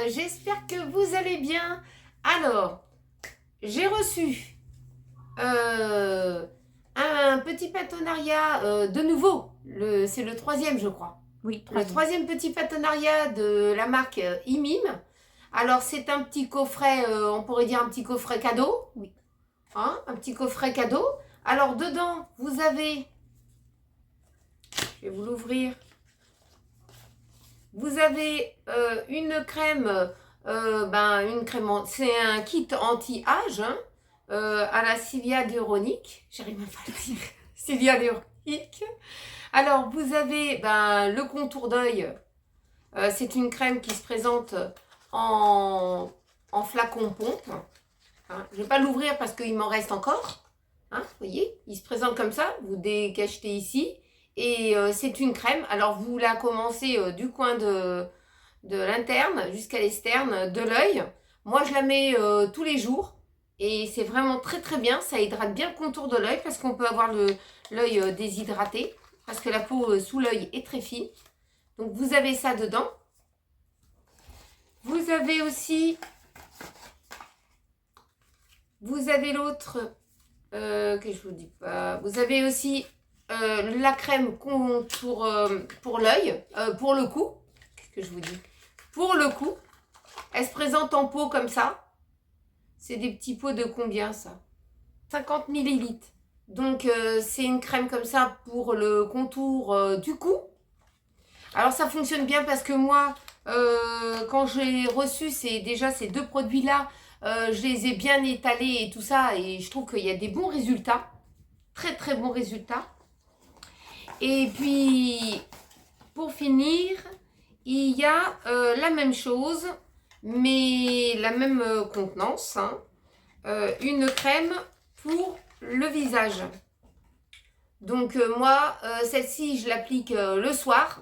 j'espère que vous allez bien. Alors, j'ai reçu un petit partenariat de nouveau. C'est le troisième, je crois. Oui, Le troisième petit partenariat de la marque IMIM. Alors, c'est un petit coffret, on pourrait dire un petit coffret cadeau. Oui. Hein, un petit coffret cadeau. Alors, dedans, vous avez... Je vais vous l'ouvrir. Vous avez une crème, c'est un kit anti-âge hein, à la cilia hyaluronique. J'arrive même pas à le dire. Cilia hyaluronique. Alors, vous avez le contour d'œil. C'est une crème qui se présente en flacon pompe. Hein. Je ne vais pas l'ouvrir parce qu'il m'en reste encore. Hein, vous voyez, il se présente comme ça. Vous décachetez ici. Et c'est une crème. Alors, vous la commencez du coin de l'interne jusqu'à l'externe de l'œil. Moi, je la mets tous les jours. Et c'est vraiment très très bien. Ça hydrate bien le contour de l'œil parce qu'on peut avoir l'œil déshydraté. Parce que la peau sous l'œil est très fine. Donc, vous avez ça dedans. Vous avez aussi... Vous avez l'autre... que je vous dis pas... Vous avez aussi... la crème pour l'œil, pour le cou. Qu'est-ce que je vous dis? Pour le cou. Elle se présente en pot comme ça. C'est des petits pots de combien ça? 50 ml. Donc c'est une crème comme ça pour le contour du cou. Alors ça fonctionne bien parce que moi, quand j'ai reçu ces deux produits-là, je les ai bien étalés et tout ça. Et je trouve qu'il y a des bons résultats. Très très bons résultats. Et puis, pour finir, il y a la même chose, mais la même contenance. Hein, une crème pour le visage. Donc, moi, celle-ci, je l'applique le soir.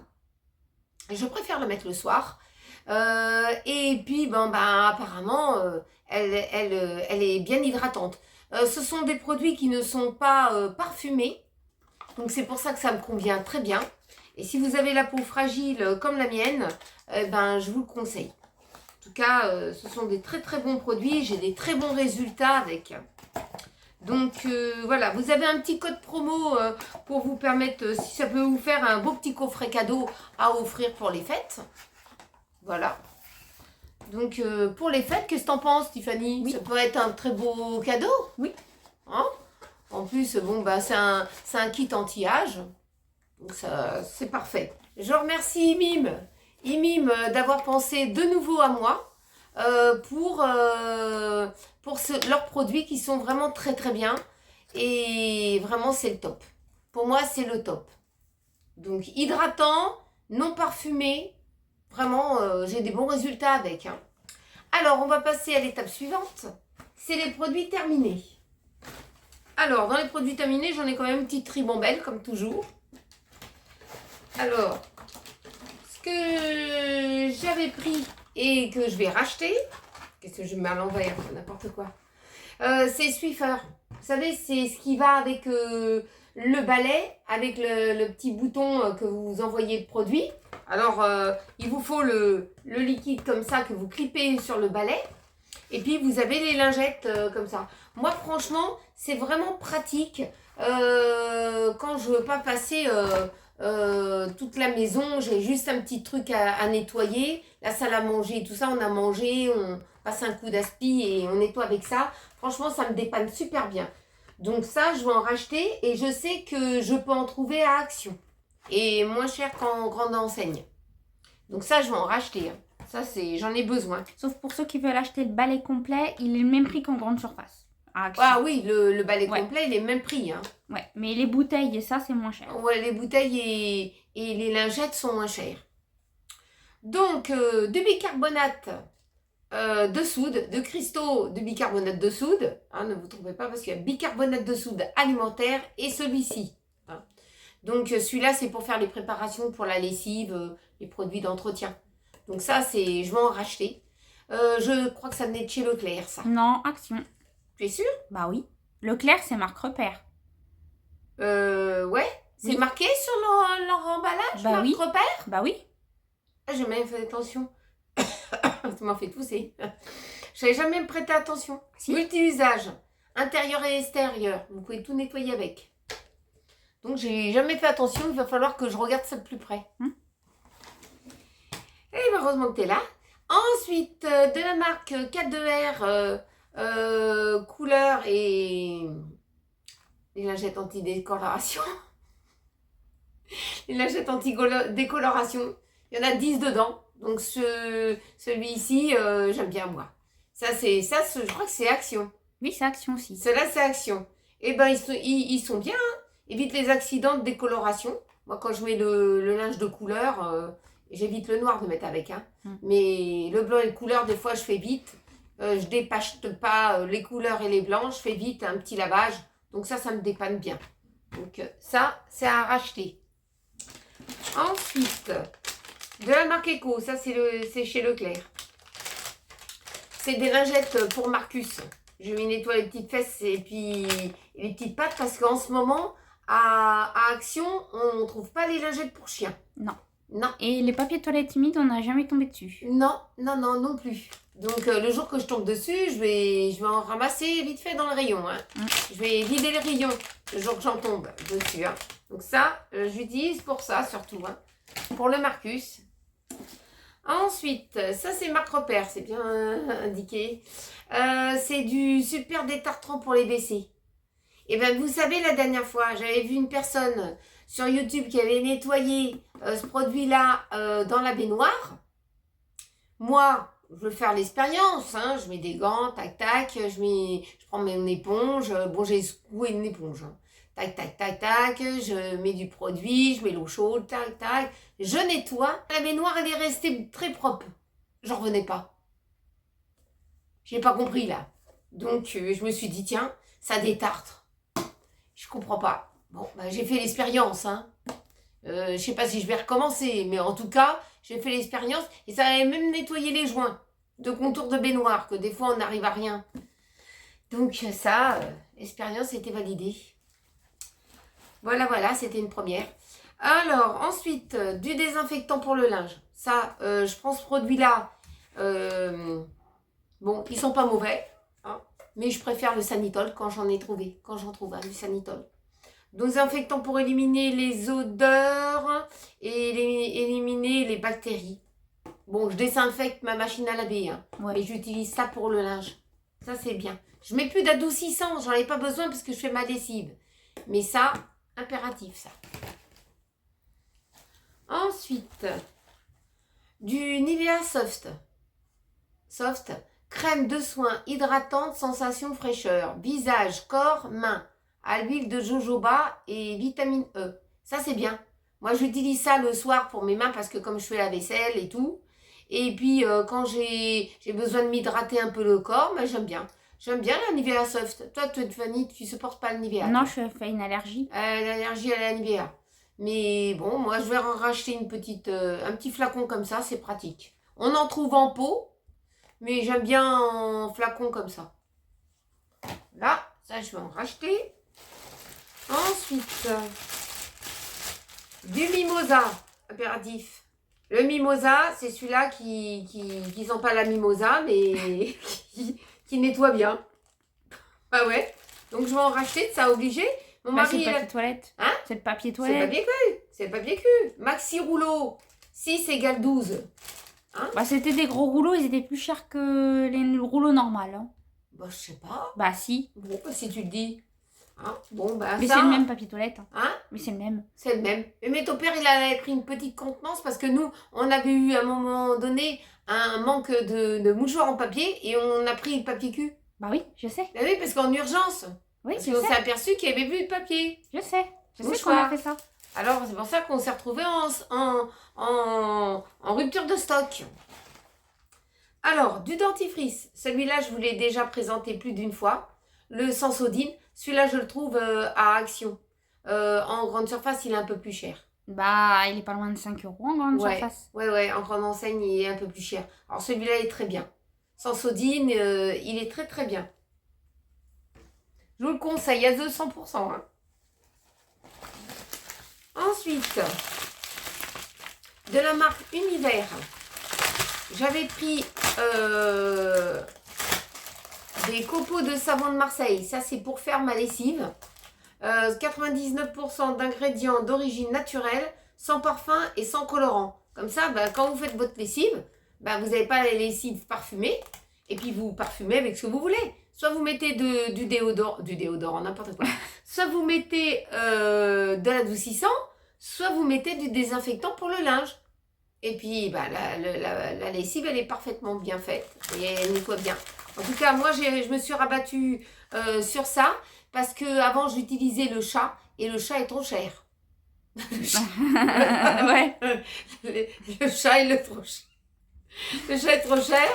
Je préfère la mettre le soir. Et puis, apparemment, elle est bien hydratante. Ce sont des produits qui ne sont pas parfumés. Donc c'est pour ça que ça me convient très bien. Et si vous avez la peau fragile comme la mienne, je vous le conseille. En tout cas, ce sont des très très bons produits. J'ai des très bons résultats avec. Donc voilà, vous avez un petit code promo pour vous permettre, si ça peut vous faire un beau petit coffret cadeau à offrir pour les fêtes. Voilà. Donc pour les fêtes, qu'est-ce que t'en penses, Tiffany? Oui. Ça peut être un très beau cadeau. Oui. Hein? En plus, c'est un kit anti-âge. Donc ça, c'est parfait. Je remercie IMIM d'avoir pensé de nouveau à moi pour leurs produits qui sont vraiment très très bien. Et vraiment, c'est le top. Pour moi, c'est le top. Donc, hydratant, non parfumé. Vraiment, j'ai des bons résultats avec. Hein. Alors, on va passer à l'étape suivante. C'est les produits terminés. Alors, dans les produits terminés, j'en ai quand même une petite ribambelle, comme toujours. Alors, ce que j'avais pris et que je vais racheter, qu'est-ce que je mets à l'envers, n'importe quoi, c'est Swiffer. Vous savez, c'est ce qui va avec le balai, avec le petit bouton que vous envoyez le produit. Alors, il vous faut le liquide comme ça que vous clipez sur le balai. Et puis, vous avez les lingettes comme ça. Moi, franchement, c'est vraiment pratique. Quand je ne veux pas passer toute la maison, j'ai juste un petit truc à nettoyer. La salle à manger et tout ça, on a mangé, on passe un coup d'aspi et on nettoie avec ça. Franchement, ça me dépanne super bien. Donc ça, je vais en racheter et je sais que je peux en trouver à Action. Et moins cher qu'en grande enseigne. Donc ça, je vais en racheter. Hein. Ça, j'en ai besoin. Sauf pour ceux qui veulent acheter le balai complet, il est le même prix qu'en grande surface. Ah oui, le balai complet, il est le même prix. Hein. Ouais, mais les bouteilles et ça, c'est moins cher. Ouais, les bouteilles et les lingettes sont moins chères. Donc, du bicarbonate de soude, de cristaux de bicarbonate de soude. Hein, ne vous trompez pas parce qu'il y a bicarbonate de soude alimentaire et celui-ci. Hein. Donc, celui-là, c'est pour faire les préparations pour la lessive, les produits d'entretien. Donc ça, je vais en racheter. Je crois que ça venait de chez Leclerc, ça. Non, Action. Tu es sûr? Bah oui. Leclerc, c'est marque repère. Ouais. C'est marqué sur leur emballage, bah marque oui. repère? Bah oui. Ah, j'ai même fait attention. Tu m'as fait tousser. Je n'avais jamais me prêté attention. Si. Multi-usage, intérieur et extérieur. Vous pouvez tout nettoyer avec. Donc, j'ai jamais fait attention. Il va falloir que je regarde ça de plus près. Et heureusement que tu es là. Ensuite, de la marque K2R, couleur et lingettes anti-décoloration. Les lingettes anti-décoloration. Il y en a 10 dedans. Donc, celui-ci, j'aime bien moi. Je crois que c'est Action. Oui, c'est Action aussi. Ceux-là, c'est Action. Et ben, ils sont bien. Hein. Évite les accidents de décoloration. Moi, quand je mets le linge de couleur, j'évite le noir de mettre avec. Hein. Mais le blanc et le couleur, des fois, je fais vite. Je dépâche pas les couleurs et les blancs. Je fais vite un petit lavage. Donc ça me dépanne bien. Donc ça, c'est à racheter. Ensuite, de la marque Eco. Ça, c'est chez Leclerc. C'est des lingettes pour Marcus. Je lui nettoie les petites fesses et puis les petites pattes parce qu'en ce moment, à Action, on ne trouve pas les lingettes pour chien. Non. Non. Et les papiers toilettes timides, on n'a jamais tombé dessus. Non plus. Donc, le jour que je tombe dessus, je vais en ramasser vite fait dans le rayon. Hein. Je vais vider le rayon le jour que j'en tombe dessus. Hein. Donc ça, j'utilise pour ça surtout. Hein. Pour le Marcus. Ensuite, ça c'est marque repère, c'est bien indiqué. C'est du super détartrant pour les WC. Et bien, vous savez, la dernière fois, j'avais vu une personne sur YouTube qui avait nettoyé ce produit-là dans la baignoire. Moi, je veux faire l'expérience. Hein. Je mets des gants, tac, tac. Je prends mon éponge. Bon, j'ai secoué une éponge. Hein. Tac, tac, tac, tac. Je mets du produit, je mets l'eau chaude, tac, tac. Je nettoie. La baignoire, elle est restée très propre. J'en revenais pas. J'ai pas compris, là. Donc, je me suis dit, tiens, ça détartre. Je comprends pas. Bon, bah, j'ai fait l'expérience. Hein. Je sais pas si je vais recommencer, mais en tout cas, j'ai fait l'expérience et ça avait même nettoyé les joints de contour de baignoire, que des fois on n'arrive à rien. Donc ça, l'expérience était validée. Voilà, c'était une première. Alors, ensuite, du désinfectant pour le linge. Ça, je prends ce produit-là. Bon, ils sont pas mauvais, hein, mais je préfère le Sanitol quand j'en ai trouvé, quand j'en trouve un, du Sanitol. Désinfectant pour éliminer les odeurs et éliminer les bactéries. Bon, je désinfecte ma machine à laver, hein, mais j'utilise ça pour le linge. Ça, c'est bien. Je mets plus d'adoucissant, j'en ai pas besoin parce que je fais ma lessive. Mais ça, impératif, ça. Ensuite, du Nivea Soft. Crème de soin hydratante, sensation fraîcheur. Visage, corps, main. À l'huile de jojoba et vitamine E. Ça, c'est bien. Moi, j'utilise ça le soir pour mes mains parce que comme je fais la vaisselle et tout. Et puis, quand j'ai besoin de m'hydrater un peu le corps, ben, j'aime bien. J'aime bien la Nivea Soft. Toi, Fanny, tu supportes pas le Nivea? Non, je fais une allergie. L'allergie à la Nivea. Mais bon, moi, je vais en racheter un petit flacon comme ça, c'est pratique. On en trouve en pot, mais j'aime bien en flacon comme ça. Là, ça, je vais en racheter. Ensuite, du mimosa, impératif. Le mimosa, c'est celui-là qui sent pas la mimosa, mais qui nettoie bien. Ah ouais. Donc je vais en racheter, ça obligé. Mon mari, c'est le papier toilette. Hein? C'est le papier C'est toilette. le papier cul. C'est le papier cul. Maxi rouleau. 6 égale 12. Hein? Bah, c'était des gros rouleaux, ils étaient plus chers que les rouleaux normaux. Hein. Bah, je sais pas. Bah, si. Bon, bah, si tu le dis. Hein? Bon, bah, mais ça, c'est le même papier toilette. Hein? Mais c'est le même. C'est le même. Mais ton père, il avait pris une petite contenance parce que nous, on avait eu à un moment donné un manque de mouchoirs en papier et on a pris le papier cul. Bah oui, je sais. Bah oui, parce qu'en urgence. Oui, parce qu'on s'est aperçu qu'il n'y avait plus de papier. Je sais qu'on a fait ça. Alors, c'est pour ça qu'on s'est retrouvés en rupture de stock. Alors, du dentifrice. Celui-là, je vous l'ai déjà présenté plus d'une fois. Le Sensodyne. Celui-là, je le trouve à Action. En grande surface, il est un peu plus cher. Bah, il est pas loin de 5 € en grande surface. Ouais, en grande enseigne, il est un peu plus cher. Alors, celui-là est très bien. Sensodyne, il est très très bien. Je vous le conseille à 200%. Hein. Ensuite, de la marque Univers. j'avais pris des copeaux de savon de Marseille. Ça, c'est pour faire ma lessive. 99% d'ingrédients d'origine naturelle, sans parfum et sans colorant. Comme ça, bah, quand vous faites votre lessive, bah, vous n'avez pas les lessives parfumées. Et puis, vous parfumez avec ce que vous voulez. Soit vous mettez du déodorant, n'importe quoi. Soit vous mettez de l'adoucissant, soit vous mettez du désinfectant pour le linge. Et puis, bah, la lessive, elle est parfaitement bien faite. Et elle nettoie bien. En tout cas, moi, je me suis rabattue sur ça. Parce qu'avant, j'utilisais le chat. Et le chat est trop cher. Ouais. Le chat, il est trop cher. Le chat est trop cher.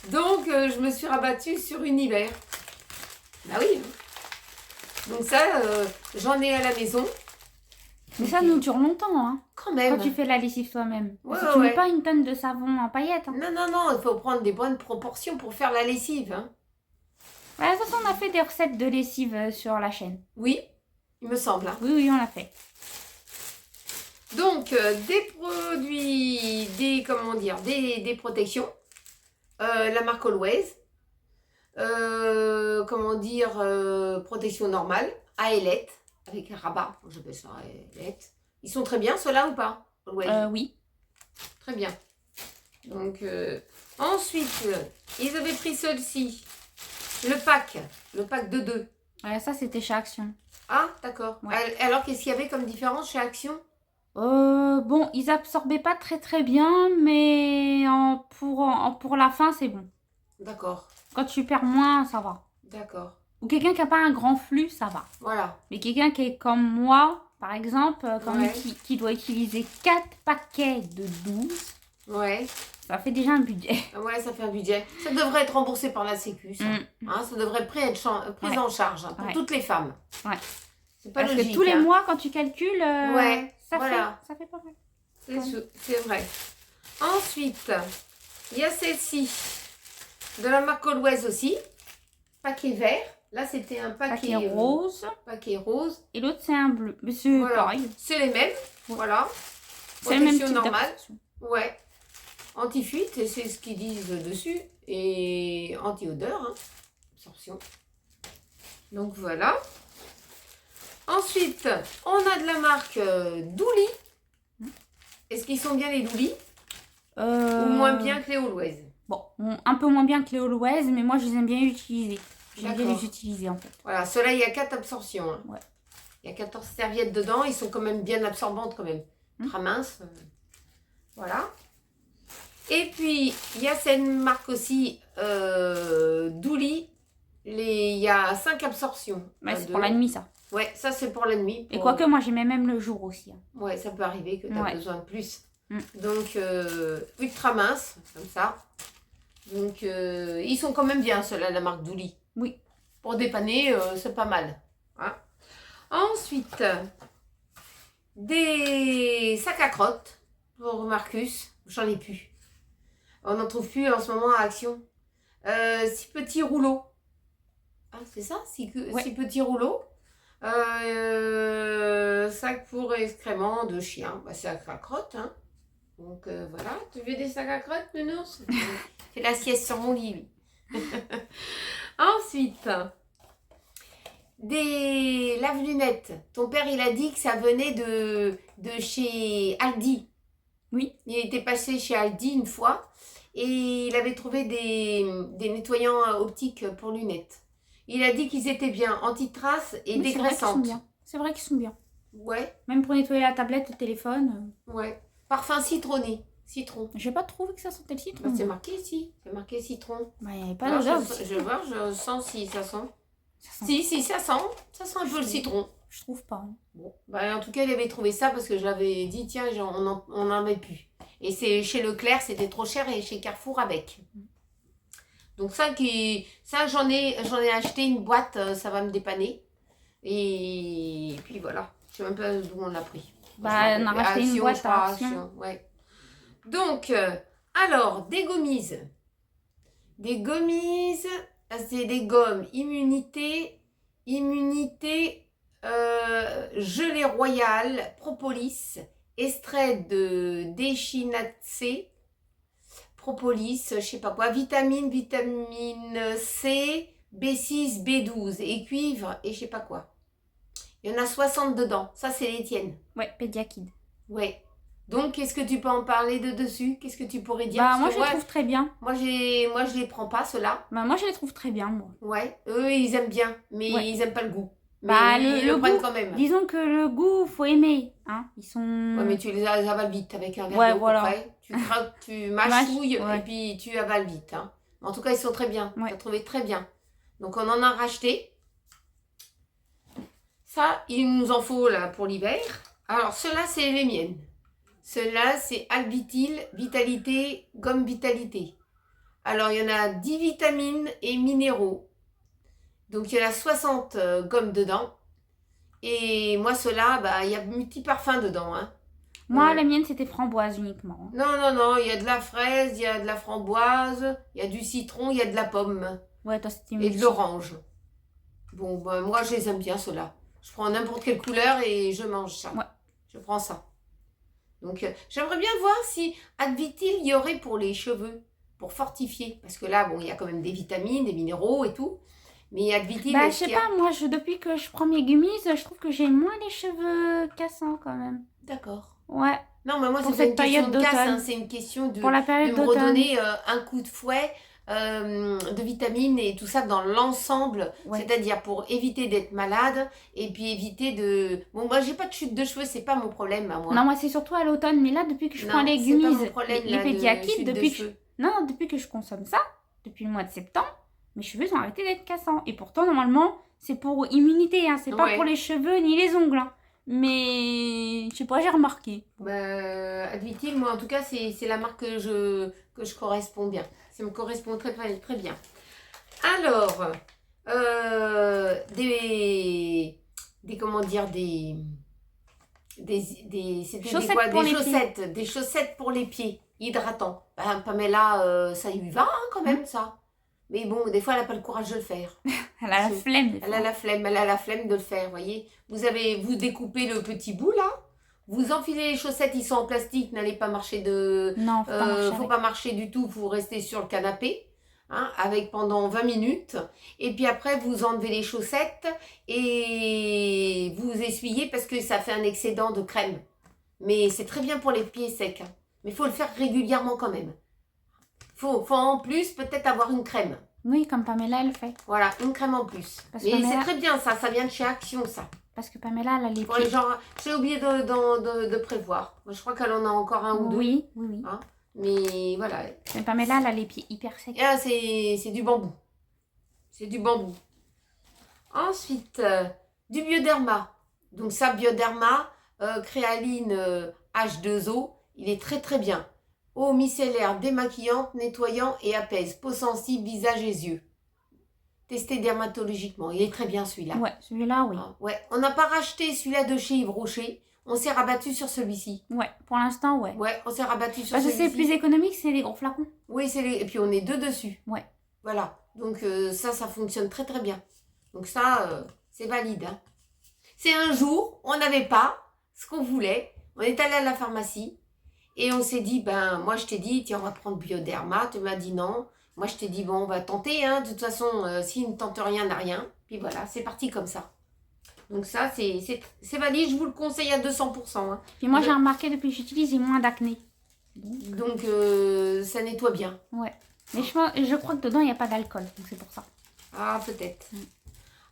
Donc, je me suis rabattue sur Univers. Bah oui. Donc ça, j'en ai à la maison. Mais ça nous dure longtemps, hein. Quand même. Quand tu fais la lessive toi-même. Ouais, Parce que tu ouais. mets pas une tonne de savon en paillettes. Hein. Non, non, non. Il faut prendre des bonnes proportions pour faire la lessive. Hein. Bah, de toute façon, on a fait des recettes de lessive sur la chaîne. Oui, il me semble. Hein. Oui, oui, on l'a fait. Donc, des produits, des protections. La marque Always. Protection normale. À ailette. Avec un rabat. J'appelle ça ailette. Ils sont très bien, ceux-là, ou pas? Always. Oui. Très bien. Donc, ensuite, ils avaient pris ceux-ci. Le pack de 2. Ouais, ça, c'était chez Action. Ah, d'accord. Ouais. Alors, qu'est-ce qu'il y avait comme différence chez Action? Bon, ils absorbaient pas très très bien, mais pour la fin, c'est bon. D'accord. Quand tu perds moins, ça va. D'accord. Ou quelqu'un qui n'a pas un grand flux, ça va. Voilà. Mais quelqu'un qui est comme moi, par exemple, Ouais. qui doit utiliser 4 paquets de 12, Ouais. ça fait déjà un budget. Ouais, ça fait un budget. Ça devrait être remboursé par la Sécu, ça. Hein, ça devrait être pris en charge pour toutes les femmes. Ouais. C'est pas Parce logique. que tous les mois, quand tu calcules, ouais. ça Voilà. fait pas mal. C'est vrai. Ensuite, il y a celle-ci. De la marque Always aussi. Paquet vert. Là, c'était un paquet rose. Paquet rose. Et l'autre, c'est un bleu. Mais c'est pareil. C'est les mêmes. Voilà. C'est le même type normale. d'absorption. Ouais. Anti-fuite, c'est ce qu'ils disent dessus. Et anti-odeur. Hein. Absorption. Donc voilà. Ensuite, on a de la marque Douli. Est-ce qu'ils sont bien les Douli? Ou moins bien que les Always? Bon, un peu moins bien que les Always, mais moi, je les aime bien utiliser. J'aime bien les utiliser, en fait. Voilà, ceux-là, il y a 4 absorptions. Hein. Ouais. Il y a 14 serviettes dedans. Ils sont quand même bien absorbantes, quand même. Très minces. Voilà. Et puis, il y a cette marque aussi, Douli. Il y a 5 absorptions. Ouais, c'est pour la nuit, ça. Ouais, ça, c'est pour la nuit. Et quoique, moi, j'y mets même le jour aussi. Hein. Ouais, ça peut arriver que tu as besoin de plus. Donc, ultra mince, comme ça. Donc, ils sont quand même bien, ceux-là, la marque Douli. Oui. Pour dépanner, c'est pas mal. Hein. Ensuite, des sacs à crottes pour Marcus. J'en ai plus. On n'en trouve plus en ce moment à Action. 6 petits rouleaux. Ah, c'est ça? 6 petits rouleaux. Sac pour excréments de chien. Bah, sac à crottes, hein. Donc voilà, tu veux des sacs à crottes, Nounours? Fais la sieste sur mon lit, lui. Ensuite, des lave-lunettes. Ton père, il a dit que ça venait de chez Aldi. Oui. Il était passé chez Aldi une fois et il avait trouvé des nettoyants optiques pour lunettes. Il a dit qu'ils étaient bien anti-traces et dégraissantes. C'est vrai qu'ils sont bien. Ouais. Même pour nettoyer la tablette, le téléphone. Ouais. Parfum citronné. Citron. J'ai pas trouvé que ça sentait le citron. Bah, c'est marqué ici. C'est marqué citron. Bah, il n'y avait pas d'odeur. Je sens si ça sent. Si, ça sent. Ça sent un peu le citron. Je trouve pas. Hein. Bon. Bah, en tout cas, il avait trouvé ça parce que je l'avais dit, tiens, on en met plus. Et c'est chez Leclerc, c'était trop cher et chez Carrefour avec. Donc ça j'en ai acheté une boîte, ça va me dépanner. Et puis voilà. Je sais même pas d'où on l'a pris. Bah, on a racheté une boîte à Action. Ouais. Donc, alors, des gommises. Des gommises, c'est des gommes immunité, gelée royale, propolis, extrait de d'échinacée, propolis, je sais pas quoi, vitamine C, B6, B12 et cuivre et je sais pas quoi. Il y en a 60 dedans. Ça, c'est les tiennes. Ouais, Pédiakid. Ouais. Donc, qu'est-ce que tu peux en parler de dessus? Qu'est-ce que tu pourrais dire? Bah, Parce moi, que je les trouve très bien. moi, je les prends pas, ceux-là. Bah, moi, je les trouve très bien, moi. Ouais. Eux, ils aiment bien, mais Ouais. ils aiment pas le goût. Mais Bah, ils le prennent quand même. Disons que le goût, faut aimer. Hein. Ils sont... Ouais, mais tu les avales vite avec un verre Ouais, d'eau voilà. après. Tu craques, tu mâchouilles ouais. et puis tu avales vite. Hein. En tout cas, ils sont très bien. Ouais. Tu as trouvé très bien. Donc, on en a racheté. Ça, il nous en faut là pour l'hiver. Alors, ceux-là, c'est les miennes. Ceux-là, c'est Albitil, Vitalité, Gomme Vitalité. Alors, il y en a 10 vitamines et minéraux. Donc, il y en a 60 gommes dedans. Et moi, ceux-là, bah, il y a multi-parfum dedans. Hein. Moi, la mienne, c'était framboise uniquement. Non, non, non, il y a de la fraise, il y a de la framboise, il y a du citron, il y a de la pomme. Ouais, toi, c'était et de l'orange. Bon, ben, moi, je les aime bien, ceux-là. Je prends n'importe quelle couleur et je mange ça. Ouais. Je prends ça. Donc, j'aimerais bien voir si Advitil, il y aurait pour les cheveux, pour fortifier. Parce que là, bon, il y a quand même des vitamines, des minéraux et tout. Mais Advitil, bah, je sais pas, moi, depuis que je prends mes gummies, je trouve que j'ai moins les cheveux cassants quand même. D'accord. Ouais. Non, mais moi, c'est pas une question de casse, hein, c'est une question de, pour la période de me redonner un coup de fouet de vitamines et tout ça dans l'ensemble. Ouais. C'est-à-dire pour éviter d'être malade et puis éviter de... Bon, moi, j'ai pas de chute de cheveux, c'est pas mon problème à moi. Non, moi, c'est surtout à l'automne. Mais là, depuis que je prends les gummies, les pédiakides, depuis que je consomme ça, depuis le mois de septembre, mes cheveux ont arrêté d'être cassants. Et pourtant, normalement, c'est pour immunité, hein, c'est pas pour les cheveux ni les ongles. Hein. Mais je sais pas, j'ai remarqué. Advitil, moi en tout cas, c'est la marque que je correspond bien. Ça me correspond très, très, très bien. Alors, comment dire, des chaussettes pour les pieds, hydratants. Ben, Pamela, ça lui va hein, quand même, ça. Mais bon, des fois, elle n'a pas le courage de le faire. Elle a la flemme. Elle a la flemme de le faire, voyez. Vous découpez le petit bout, là. Vous enfilez les chaussettes, ils sont en plastique. N'allez pas marcher Non, faut pas marcher du tout. Vous restez sur le canapé, hein, avec pendant 20 minutes. Et puis après, vous enlevez les chaussettes et vous essuyez parce que ça fait un excédent de crème. Mais c'est très bien pour les pieds secs. Hein. Mais il faut le faire régulièrement quand même. Faut en plus peut-être avoir une crème. Oui, comme Pamela, elle fait. Voilà, une crème en plus. Mais c'est très bien ça vient de chez Action ça. Parce que Pamela, elle a les pieds. Ouais, genre, j'ai oublié de prévoir. Moi, je crois qu'elle en a encore un ou deux. Oui. Hein, mais voilà. Mais Pamela, elle a les pieds hyper secs. Ah, c'est du bambou. C'est du bambou. Ensuite, du Bioderma. Donc ça, Bioderma, créaline H2O, il est très très bien. Eau micellaire démaquillante, nettoyant et apaise. Peau sensible, visage et yeux. Testé dermatologiquement. Il est très bien celui-là. Ouais, celui-là, oui. Ah, ouais. On n'a pas racheté celui-là de chez Yves Rocher. On s'est rabattu sur celui-ci. Ouais, pour l'instant, ouais. Ouais, on s'est rabattu sur celui-ci. Parce que c'est plus économique, c'est les gros flacons. Oui, et puis on est deux dessus. Ouais. Voilà. Donc ça fonctionne très très bien. Donc ça, c'est valide. Hein. C'est un jour, on n'avait pas ce qu'on voulait. On est allé à la pharmacie. Et on s'est dit, moi je t'ai dit, tiens, on va prendre Bioderma. Tu m'as dit non. Moi je t'ai dit, bon, on va tenter. Hein. De toute façon, s'il ne tente rien, n'a rien. Puis voilà, c'est parti comme ça. Donc ça, c'est valide. Je vous le conseille à 200%. Hein. Puis moi, j'ai remarqué depuis que j'utilise, j'ai moins d'acné. Donc ça nettoie bien. Ouais. Mais je crois que dedans, il n'y a pas d'alcool. Donc c'est pour ça. Ah, peut-être.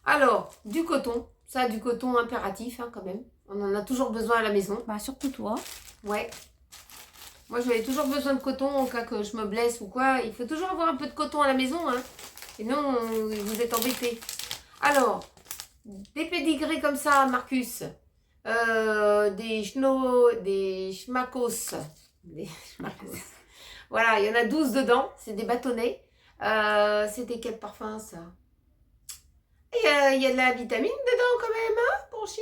Alors, du coton. Ça, du coton impératif hein, quand même. On en a toujours besoin à la maison. Bah, surtout toi. Ouais. Moi, j'avais toujours besoin de coton en cas que je me blesse ou quoi. Il faut toujours avoir un peu de coton à la maison. Hein. Sinon, vous êtes embêtés. Alors, des pédigrés comme ça, Marcus. Des schmackos. Voilà, il y en a 12 dedans. C'est des bâtonnets. C'était quel parfum, ça? Il y a de la vitamine dedans quand même, hein, pour chien.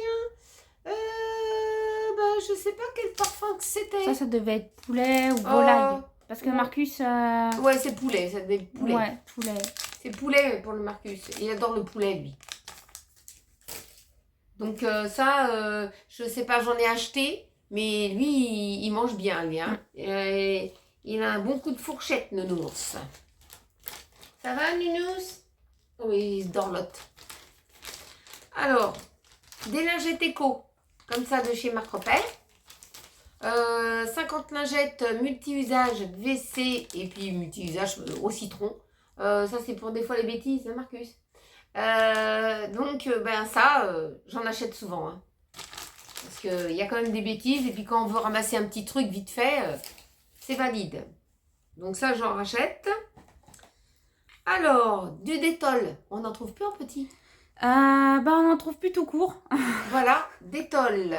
Je sais pas quel parfum que c'était. Ça devait être poulet ou volaille. Parce que Marcus... Ouais, c'est poulet, ça devait être poulet. Ouais, poulet. C'est poulet pour le Marcus. Il adore le poulet, lui. Donc je sais pas, j'en ai acheté. Mais lui, il mange bien, lui. Hein. Il a un bon coup de fourchette, Nounours. Ça va, Nounous? Oui, il se dorlote. Alors, des lingettes éco, comme ça de chez Marc Repère. 50 lingettes multi-usage WC et puis multi-usage au citron. Ça, c'est pour des fois les bêtises, hein, Marcus? Donc, j'en achète souvent. Hein. Parce qu'il y a quand même des bêtises. Et puis, quand on veut ramasser un petit truc vite fait, c'est valide. Donc, ça, j'en rachète. Alors, du Détol. On n'en trouve plus en petit. On n'en trouve plus tout court. Voilà, Détol.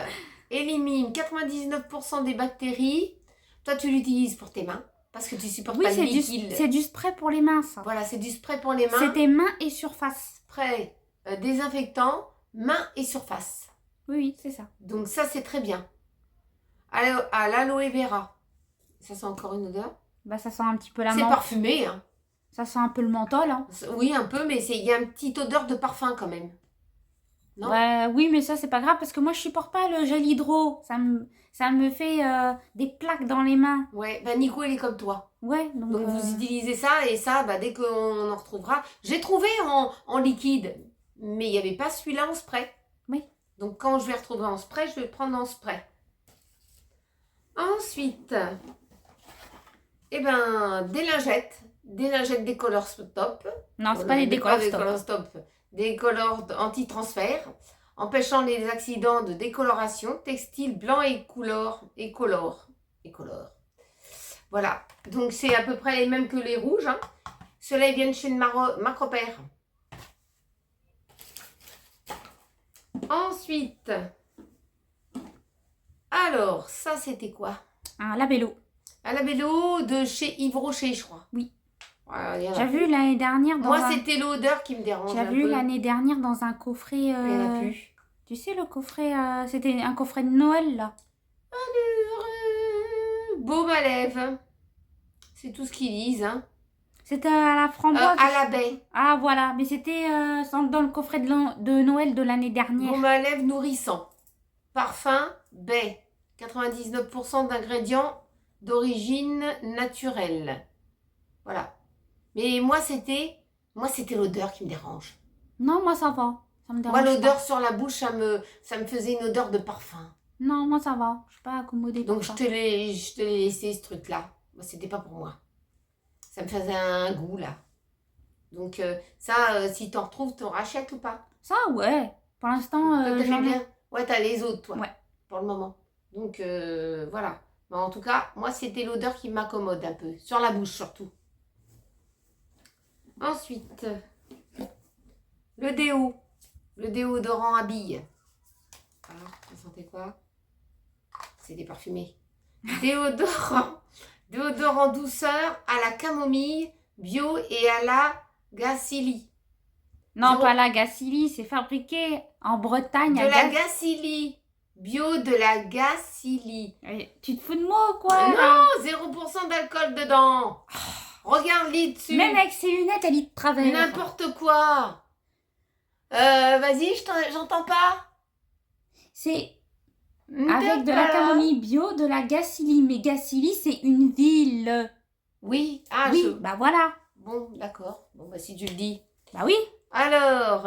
Élimine 99% des bactéries. Toi, tu l'utilises pour tes mains. Parce que tu supportes pas le liquide. C'est du spray pour les mains, ça. Voilà, c'est du spray pour les mains. C'était mains et surface. Spray désinfectant, mains et surface. Oui, c'est ça. Donc ça, c'est très bien. À l'aloe vera. Ça sent encore une odeur? Ça sent un petit peu la menthe. C'est parfumé, hein. Ça sent un peu le menthol, hein. Oui, un peu, mais il y a une petite odeur de parfum quand même. Non? Oui, mais ça, c'est pas grave parce que moi, je supporte pas le gel hydro. Ça me fait des plaques dans les mains. Ouais, Nico, il est comme toi. Ouais, donc vous utilisez ça et ça, dès qu'on en retrouvera. J'ai trouvé en liquide, mais il n'y avait pas celui-là en spray. Oui. Donc quand je vais retrouver en spray, je vais le prendre en spray. Ensuite, des lingettes. Des lingettes décolor stop. Non, c'est pas des décolor stop. Des colors anti-transfert, empêchant les accidents de décoloration, textile blanc et colore. Voilà, donc c'est à peu près les mêmes que les rouges. Hein. Ceux-là, ils viennent chez Marc Repère. Ensuite, alors, ça c'était quoi? Un labello. Un labello de chez Yves Rocher, je crois. Oui. J'ai vu l'année dernière dans Moi, c'était l'odeur qui me dérange. J'ai vu l'année dernière dans un coffret. Il n'y en a plus. Tu sais, le coffret, c'était un coffret de Noël, là. Baume à lèvres. C'est tout ce qu'ils disent. Hein. C'était à la framboise. À la baie. Ah, voilà. Mais c'était dans le coffret de Noël de l'année dernière. Baume à lèvres nourrissant. Parfum, baie. 99% d'ingrédients d'origine naturelle. Voilà. Mais moi, c'était l'odeur qui me dérange. Non, moi, ça va. Ça me dérange moi, l'odeur sur la bouche, ça me faisait une odeur de parfum. Non, moi, ça va. Je suis pas accommodée. Donc, je te l'ai laissé, ce truc-là. Moi, c'était pas pour moi. Ça me faisait un goût, là. Donc, si t'en retrouves, t'en rachètes ou pas? Ça, ouais. Pour l'instant, j'en ai. Ouais, t'as les autres, toi. Ouais. Pour le moment. Donc, voilà. Mais en tout cas, moi, c'était l'odeur qui m'accommode un peu. Sur la bouche, surtout. Ensuite, le déo. Le déodorant à billes. Alors, vous sentez quoi? C'est des parfumés. Déodorant douceur à la camomille, bio et à la gacilly. Non, pas la gacilly, c'est fabriqué en Bretagne. De la gacilly. Bio de la gacilly. Tu te fous de moi ou quoi? Non, 0% d'alcool dedans. Regarde-les dessus. Même avec ses lunettes, elle y te travers. N'importe quoi. Vas-y, j'entends pas. C'est avec de la camomille bio, de la gacilly. Mais Gacilly, c'est une ville. Oui. Oui, voilà. Bon, d'accord. Bon, si tu le dis. Bah oui. Alors,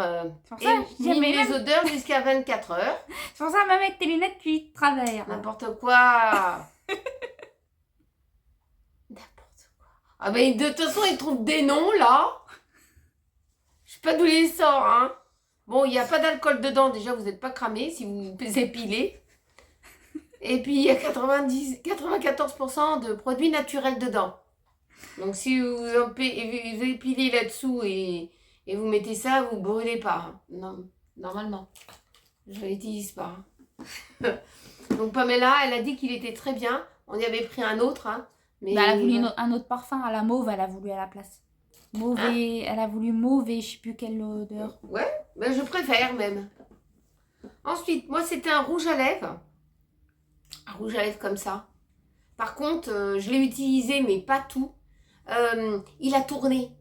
éliminer les odeurs jusqu'à 24 heures. C'est pour ça, même avec tes lunettes, tu y travers. N'importe quoi. Ah mais de toute façon, ils trouvent des noms, là. Je sais pas d'où ils sortent, hein. Bon, il n'y a pas d'alcool dedans. Déjà, vous n'êtes pas cramé si vous épilez. Et puis, il y a 94% de produits naturels dedans. Donc, si vous épilez là-dessous et vous mettez ça, vous brûlez pas. Hein. Non, normalement. Je ne l'utilise pas. Hein. Donc, Pamela, elle a dit qu'il était très bien. On y avait pris un autre, hein. Mais elle a voulu un autre parfum à la mauve, elle a voulu à la place. Mauve elle a voulu mauve et je sais plus quelle odeur. Ouais, ben je préfère même. Ensuite, moi c'était un rouge à lèvres. Un rouge à lèvres comme ça. Par contre, je l'ai utilisé mais pas tout. Il a tourné.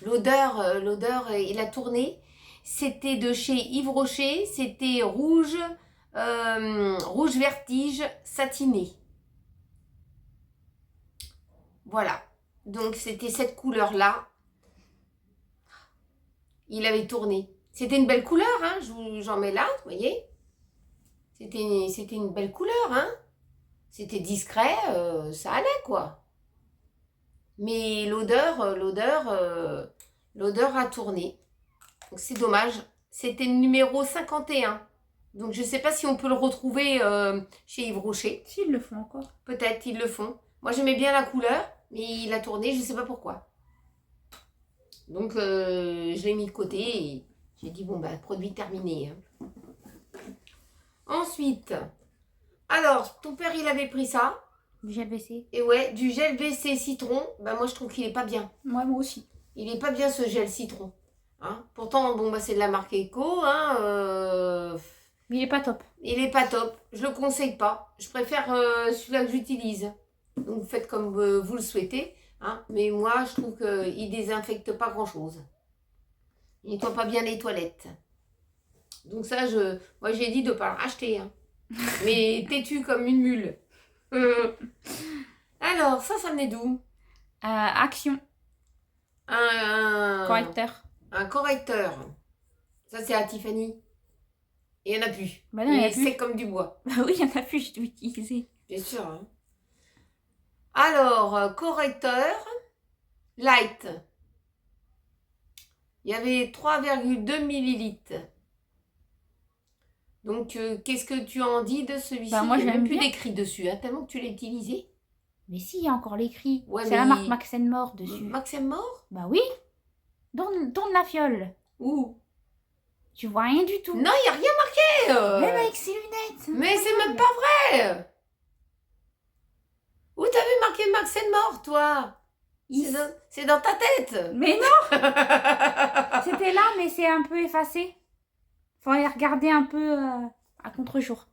L'odeur, il a tourné. C'était de chez Yves Rocher. C'était rouge vertige satiné. Voilà. Donc, c'était cette couleur-là. Il avait tourné. C'était une belle couleur, hein. J'en mets là, vous voyez. C'était une belle couleur, hein. C'était discret, ça allait, quoi. Mais l'odeur a tourné. Donc, c'est dommage. C'était le numéro 51. Donc, je ne sais pas si on peut le retrouver chez Yves Rocher. S'ils le font encore. Peut-être ils le font. Moi, j'aimais bien la couleur, mais il a tourné, je ne sais pas pourquoi. Donc, je l'ai mis de côté et j'ai dit, bon, bah, produit terminé. Hein. Ensuite, alors, ton père, il avait pris ça. Du gel WC. Et ouais, du gel WC citron. Bah, moi, je trouve qu'il est pas bien. Moi aussi. Il est pas bien, ce gel citron. Hein. Pourtant, bon, bah, c'est de la marque Eco. Hein, Mais il est pas top. Il est pas top. Je le conseille pas. Je préfère celui-là que j'utilise. Donc, vous faites comme vous le souhaitez. Hein. Mais moi, je trouve qu'il désinfecte pas grand-chose. Il nettoie pas bien les toilettes. Donc ça, moi, j'ai dit de pas le racheter. Hein. Mais têtu comme une mule. Alors, ça venait d'où? Action. Correcteur. Un correcteur. Ça, c'est à Tiffany. Il n'y en a plus. Bah non, il est sec comme du bois. Bah oui, il y en a plus, je dois utiliser. Bien sûr. Hein. Alors, correcteur light. Il y avait 3,2 millilitres. Donc, qu'est-ce que tu en dis de celui-ci? Bah, moi, il n'y a même plus bien. d'écrit dessus, hein, tellement que tu l'as utilisé. Mais si, il y a encore l'écrit. Ouais, c'est la marque Max More dessus. Max More? Bah oui. Tourne la fiole. Où? Tu vois rien du tout. Non, il n'y a rien marqué. Même avec ses lunettes. Mais c'est même pas vrai. Où t'as vu marqué Max More, toi? C'est dans ta tête. Mais non. C'était là, mais c'est un peu effacé. Faut aller regarder un peu à contre-jour.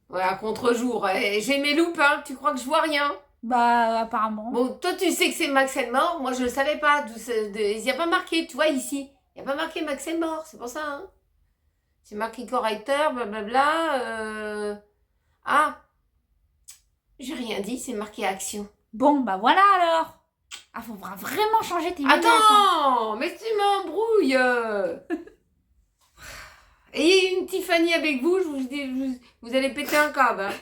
Ouais, à contre-jour. J'ai mes loupes, hein. Tu crois que je vois rien? Bah, apparemment. Bon, toi, tu sais que c'est Max More. Moi, je le savais pas. Il n'y a pas marqué, tu vois, ici. Il n'y a pas marqué Max More. C'est pour ça, hein. C'est marqué correcteur, blablabla. Ah. J'ai rien dit, c'est marqué action. Bon, bah voilà alors. Ah, faudra vraiment changer tes lunettes. Attends, mais tu m'embrouilles. Ayez une Tiffany avec vous, je vous dis, vous allez péter un câble. Hein.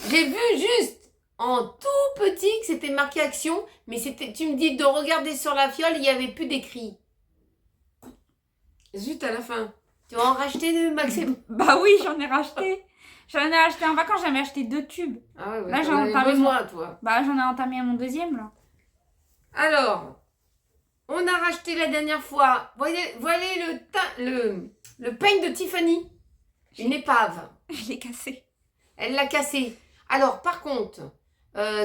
J'ai vu juste en tout petit que c'était marqué action, mais tu me dis de regarder sur la fiole, il n'y avait plus d'écrit. Zut, à la fin. Tu vas en racheter de Maxime? Bah oui, j'en ai racheté. J'en ai acheté en vacances, j'en ai acheté 2 tubes. Ah ouais, là, j'en ai entamé toi. Bah, j'en ai entamé mon 2e, là. Alors, on a racheté la dernière fois. Voilà le peigne de Tiffany. Une épave. Je l'ai cassé. Elle l'a cassé. Alors, par contre,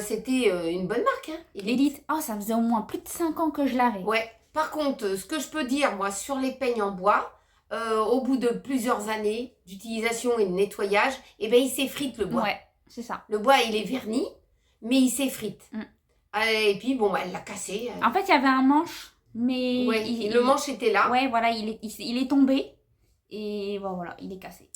c'était une bonne marque. Hein, Elite. Oh, ça faisait au moins plus de 5 ans que je l'avais. Ouais. Par contre, ce que je peux dire, moi, sur les peignes en bois, au bout de plusieurs années d'utilisation et de nettoyage, eh ben, il s'effrite le bois. Ouais, c'est ça. Le bois, il est verni, mais il s'effrite. Et puis, bon, elle l'a cassé. En fait, il y avait un manche, mais... Ouais, le manche était là. Ouais, voilà, il est tombé. Et voilà, il est cassé.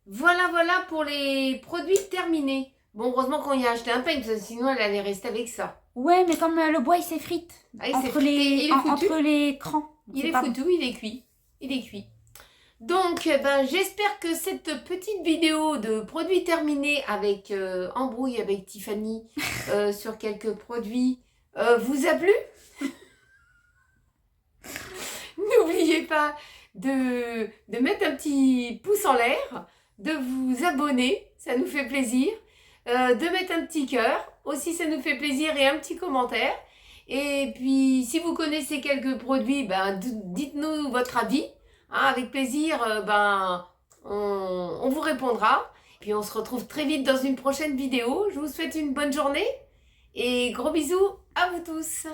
Voilà pour les produits terminés. Bon, heureusement qu'on y a acheté un peigne, parce que sinon, elle allait rester avec ça. Ouais, mais comme le bois, il s'effrite. Entre les crans. Il est foutu, il est cuit. Il est cuit. Donc, j'espère que cette petite vidéo de produits terminés avec embrouille avec Tiffany sur quelques produits vous a plu. N'oubliez pas de mettre un petit pouce en l'air, de vous abonner, ça nous fait plaisir, de mettre un petit cœur, aussi ça nous fait plaisir, et un petit commentaire. Et puis, si vous connaissez quelques produits, dites-nous votre avis. Hein, avec plaisir, on vous répondra. Puis on se retrouve très vite dans une prochaine vidéo. Je vous souhaite une bonne journée et gros bisous à vous tous.